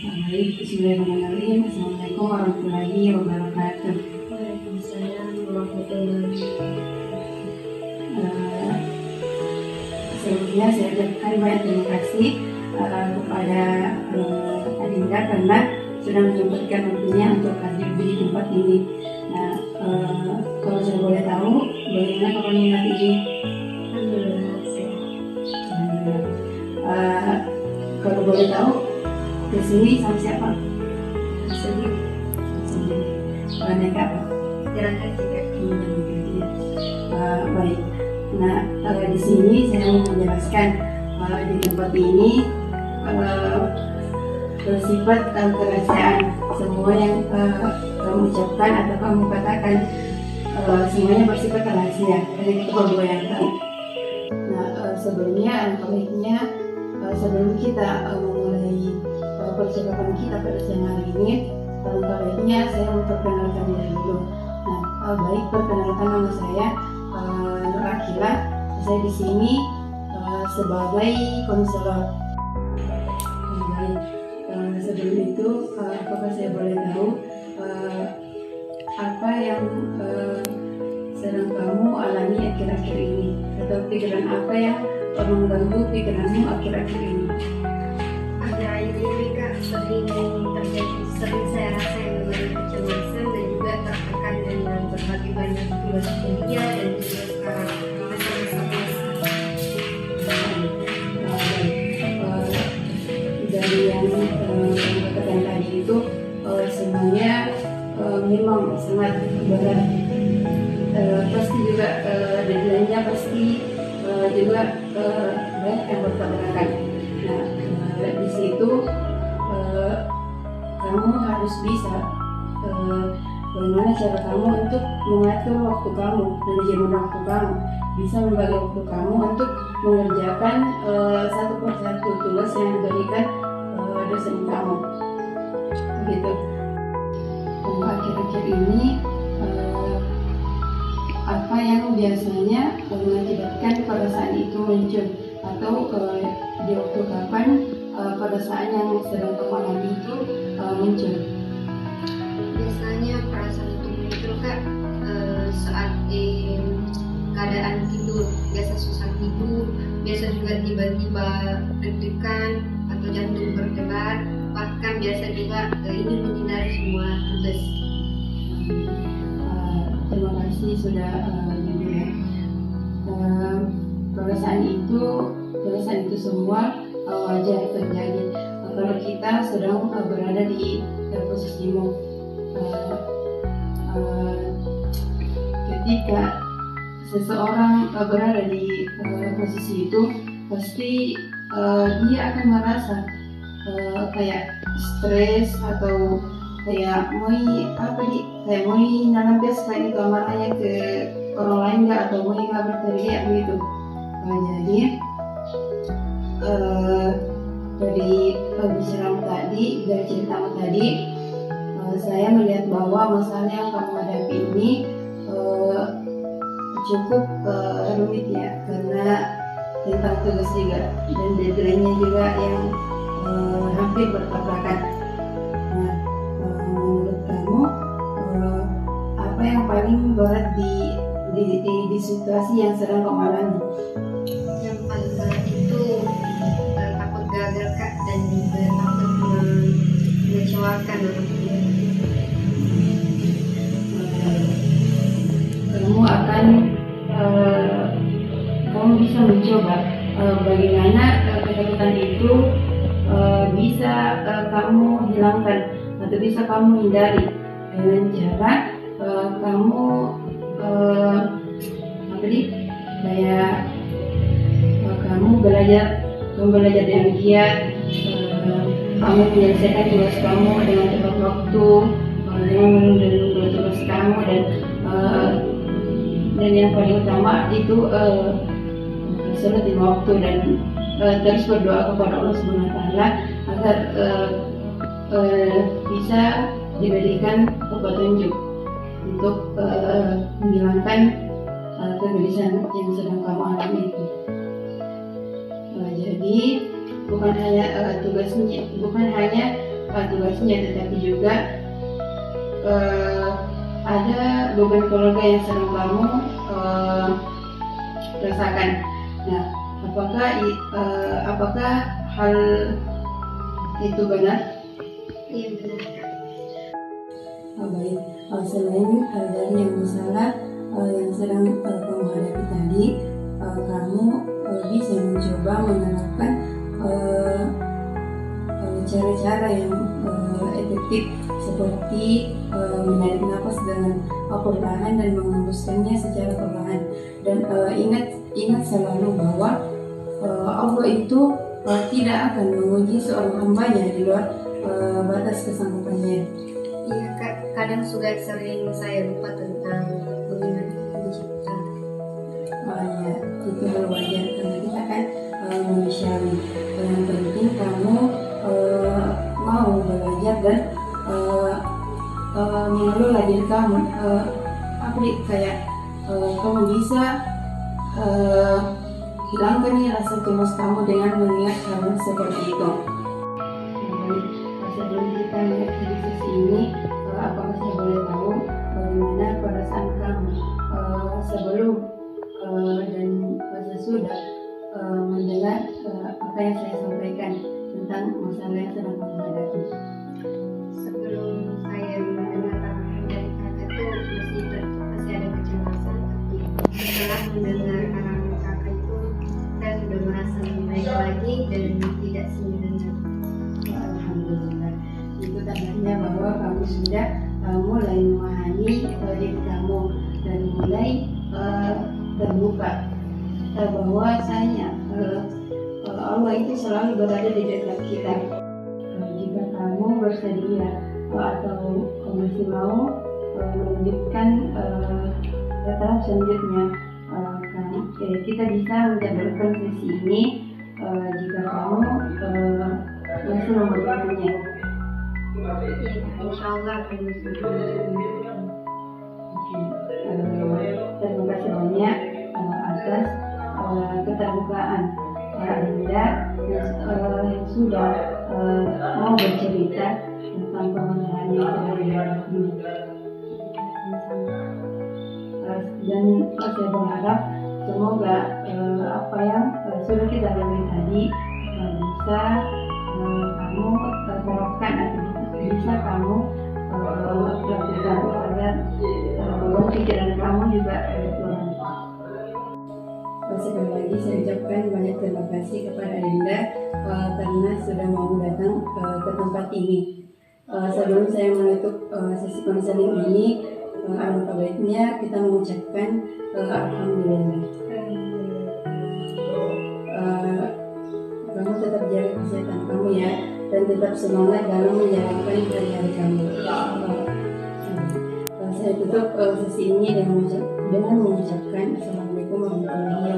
Baik, bismillahirrahmanirrahim. Assalamualaikum warahmatullahi wabarakatuh. Waalaikumsalam warahmatullahi Eh, Sebelumnya saya ucapkan banyak terima kasih kepada Adinda karena sudah menyempatkan waktunya untuk hadir di tempat ini. Nah, kalau saya boleh tahu, bagaimana kabarnya hari ini? Alhamdulillah sehat. Kalau boleh tahu, kesini sama siapa? Sendiri Naik apa? jalan kaki Kak. Baik. Nah, di sini saya mau menjelaskan di tempat ini bersifat kerahasiaan. Semua yang kamu ucapkan atau kamu katakan semuanya bersifat rahasia. Jadi kita berdua yang tahu. Nah, sebelumnya alangkah baiknya sebelum kita memulai percakapan kita pada siang hari ini, alangkah baiknya saya memperkenalkan diri dulu. Nah, baik, perkenalkan nama saya Nur Akila. Saya di sini sebagai konselor. Baik, sebelum itu apakah saya boleh tahu apa yang sedang kamu alami akhir-akhir ini, atau pikiran apa yang mengganggu pikiranmu akhir-akhir ini? Akhir-akhir ini Kak sering saya rasa yang namanya kecemasan dan juga tertekan dengan berbagai banyak tugas kuliah dan juga sekarang masa-masa Dari yang kamu katakan tadi itu semuanya memang sangat berat. Pasti juga deadline-nya pasti juga banyak yang bertabrakan. Nah, di situ kamu harus bisa bagaimana cara kamu untuk mengatur waktu kamu, manajemen waktu kamu, bisa membagi waktu kamu untuk mengerjakan satu persatu tugas yang diberikan dosen kamu. Begitu. Akhir-akhir ini apa yang biasanya mengakibatkan perasaan itu muncul, atau di waktu kapan perasaan yang sedang kamu alami itu muncul? biasanya perasaan itu muncul Kak saat keadaan tidur, biasa susah tidur, biasa juga tiba-tiba deg-degan atau jantung berdebar, bahkan biasa juga ingin menghindari semua tugas. Terima kasih sudah jujur ya. Perasaan itu semua wajar terjadi kalau kita sedang berada di posisimu. Ketika seseorang berada di posisi itu, pasti dia akan merasa kayak stres atau kayak mau nanamkan supaya itu amarahnya ke orang lain nggak, atau mau ngabar teriak begitu. Jadi dari bicara tadi, dari ceritamu tadi, saya melihat bahwa masalah yang kamu hadapi ini cukup rumit ya, karena tentang tugas juga dan deadline-nya juga yang hampir bertabrakan. Nah, menurut kamu apa yang paling berat di situasi yang sedang kamu alami? Yang paling berat itu takut gagal Kak, dan juga takut mengecewakan orang tua. Kamu bisa mencoba bagaimana ketakutan itu bisa kamu hilangkan atau bisa kamu hindari dengan cara kamu kayak kamu belajar dengan giat, kamu menyelesaikan tugas kamu dengan tepat waktu, dengan menunda tugas kamu, dan yang paling utama itu sholat lima waktu, dan terus berdoa kepada Allah Subhanahu Wa Taala agar bisa diberikan petunjuk untuk menghilangkan kegelisahan yang sedang kamu alami itu. Jadi bukan hanya tugasnya, bukan hanya tugasnya, tetapi juga ada beban keluarga yang sedang kamu rasakan. Nah, apakah hal itu benar? Iya benar Kak. Baik, selain dari yang masalah yang sedang kamu hadapi tadi, kamu bisa mencoba menerapkan cara-cara yang efektif seperti menarik nafas dengan perlahan dan menghembuskannya secara perlahan. Dan ingat selalu bahwa Allah itu tidak akan menguji seorang hambanya di luar batas kesanggupannya. Iya Kak, kadang juga sering saya lupa tentang bagaimana mencipta. Ya, itu hal wajar karena kita kan manusiawi. Yang penting kamu mau belajar dan mengelola diri kamu. Kamu bisa hilangkan nih rasa cemas kamu dengan mengingat hal seperti itu. Sebelum kita mengakhiri sesi ini, apakah saya boleh tahu bagaimana perasaan kamu sebelum dan sesudah mendengar apa yang saya sampaikan tentang masalah yang sedang kamu hadapi? Sebelum saya mendengar arahan dari kakak itu masih ada kecemasan, tapi setelah mendengar arahan kakak itu saya sudah merasa lebih baik lagi dan tidak sendirian. Alhamdulillah, itu tandanya bahwa kamu sudah mulai memahami diri kamu dan mulai terbuka bahwasanya Allah itu selalu berada di dekat kita. Jika kamu bersedia atau masih mau melanjutkan tahap selanjutnya, kita bisa menjadwalkan sesi ini jika kamu masih membutuhkannya. Insya Allah akan Terima kasih banyak atas keterbukaan Anda yang sudah mau bercerita tentang pengalaman yang telah dialami. Dan saya berharap semoga apa yang sudah kita lalui tadi bisa kamu terapkan atau bisa kamu lakukan agar pikiran kamu juga berkurang. Sekali lagi saya ucapkan banyak terima kasih kepada Anda karena sudah mau datang ke tempat ini. Sebelum saya menutup sesi konseling ini, alangkah baiknya kita mengucapkan alhamdulillah. Kamu tetap jaga kesehatan kamu ya, dan tetap semangat dalam menjalankan hari-hari kamu. Saya tutup sesi ini dengan mengucapkan Assalamualaikum warahmatullahi wabarakatuh.